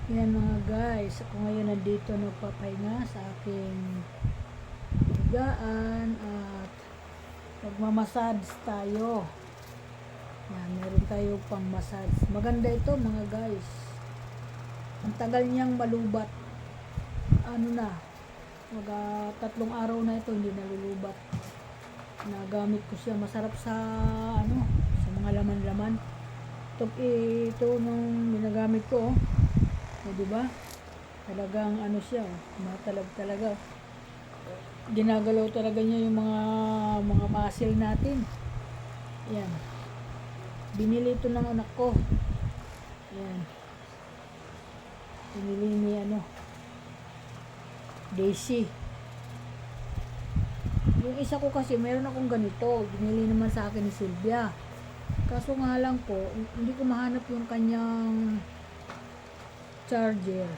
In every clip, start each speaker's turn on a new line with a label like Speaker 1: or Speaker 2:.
Speaker 1: Yan mga guys, ako ngayon nandito nagpapahinga sa aking higaan at magmamassage tayo. Yan, meron tayo pang massage. Maganda ito mga guys. Ang tagal niyang malubat. Ano na, mga 3 araw na ito hindi nalulubat. Nagamit ko siya, masarap sa sa mga laman-laman. Ito nung ginagamit ko, diba? Talagang siya, matalab talaga. Ginagalaw talaga niya yung mga muscle natin. Yan. Binili ito ng anak ko. Yan. Binili ni Daisy. Yung isa ko kasi, meron akong ganito. Binili naman sa akin ni Sylvia. Kaso nga lang po, hindi ko mahanap yung kanyang charger.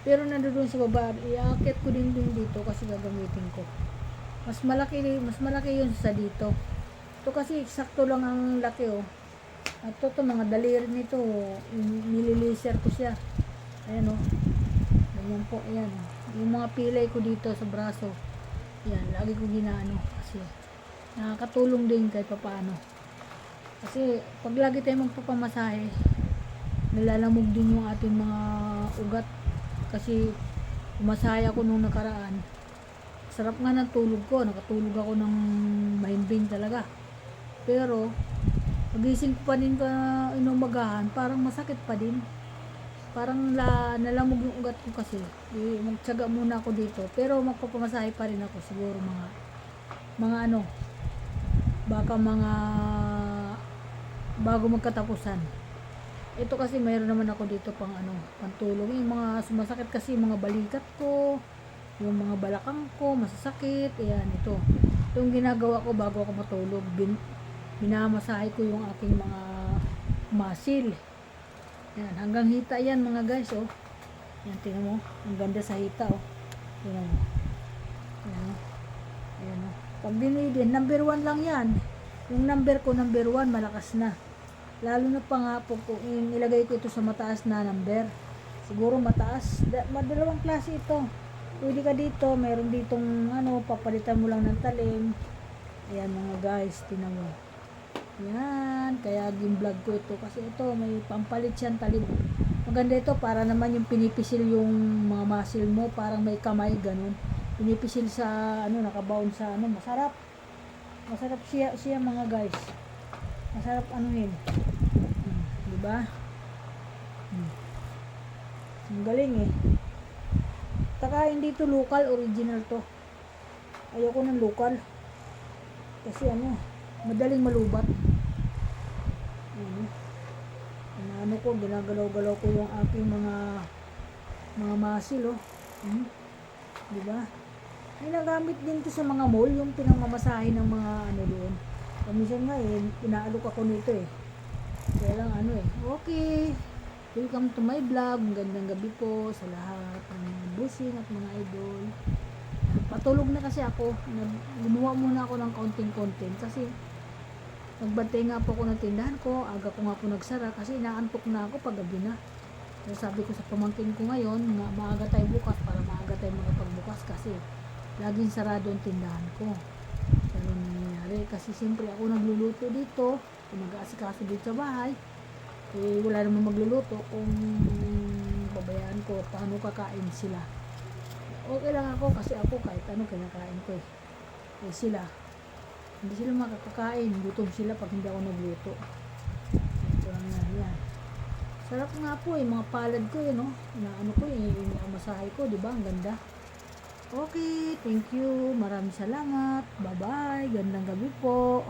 Speaker 1: Pero nandoon sa baba, iaakit ko din dito kasi gagamitin ko. Mas malaki yun sa dito. Ito kasi eksakto lang ang laki At ito mga daliri nito, nililaser ko siya. Ayan ganyan po, ayan. Yung mga pilay ko dito sa braso. Yan, lagi ko ginaano kasi nakakatulong din kahit papaano. Kasi pag lagi tayo magpapamasahe, nalalamog din yung ating mga ugat. Kasi umasahe ako nung nakaraan, sarap nga ng tulog ko, nakatulog ako ng mahimbing talaga. Pero pagising ko pa din inumagahan, parang masakit pa din, parang nalamog yung ugat ko. Kasi magtiyaga muna ako dito, pero magpapamasahe pa rin ako siguro mga baka mga bago magkatapusan. Ito kasi mayroon naman ako dito pantulong. Yung mga sumasakit kasi, mga balikat ko, yung mga balakang ko masasakit. Ayan, ito yung ginagawa ko bago ako matulog. Minamasahe ko yung aking mga muscle. Ayan, hanggang hita yan mga guys. Ayan, tingnan mo, ang ganda sa hita. Tingnan mo. Ayan, ayan. Pag binidin, number 1 lang yan. Yung number ko, number 1, malakas na. Lalo na pa nga po kung ilagay ko ito sa mataas na number. Siguro mataas. Madalawang klase ito. Pwede ka dito, meron ditong papalitan mo lang ng talim. Ayan mga guys, tingnan mo. Yan, kaya gin-vlog ko ito. Kasi ito, may pampalit siyang talim. Maganda ito, para naman yung pinipisil yung mga muscle mo. Parang may kamay, ganun. Pinipisil sa, nakabaon sa, masarap. Masarap siya mga guys. Masarap anuhin. Diba? Ang galing Taka hindi to local, original to. Ayoko ng local. Kasi madaling malubat. Ginagalaw-galaw ko yung aking mga muscle Diba? Ay nagamit din to sa mga mall, yung pinamamasahe ng mga doon. Minsan nga inaalok ako nito Kaya lang okay. Welcome to my vlog. Magandang gabi po sa lahat ng mga busing at mga idol. Patulog na kasi ako. Gumawa muna ako ng content kasi nagbantay nga po ako ng tindahan ko. Aga ko nga po nagsara kasi inaantok na ako pag gabi na. Kaya sabi ko sa pamangkin ko ngayon, maaga tayo bukas para maaga tayo makapagbukas kasi laging sarado ang tindahan ko. Pero nangyayari kasi siyempre ako nagluluto dito, mag-aasikaso dito sa bahay. Wala namang magluluto kung babayaan ko paano kakain sila. Okay lang ako kasi ako kahit kinakain ko sila hindi sila makakakain, gutom sila pag hindi ako nagluto. Ito lang yan. Sarap nga po mga palad ko masahe ko, diba? Ang ganda. Okay, thank you. Maraming salamat. Bye-bye. Gandang gabi po.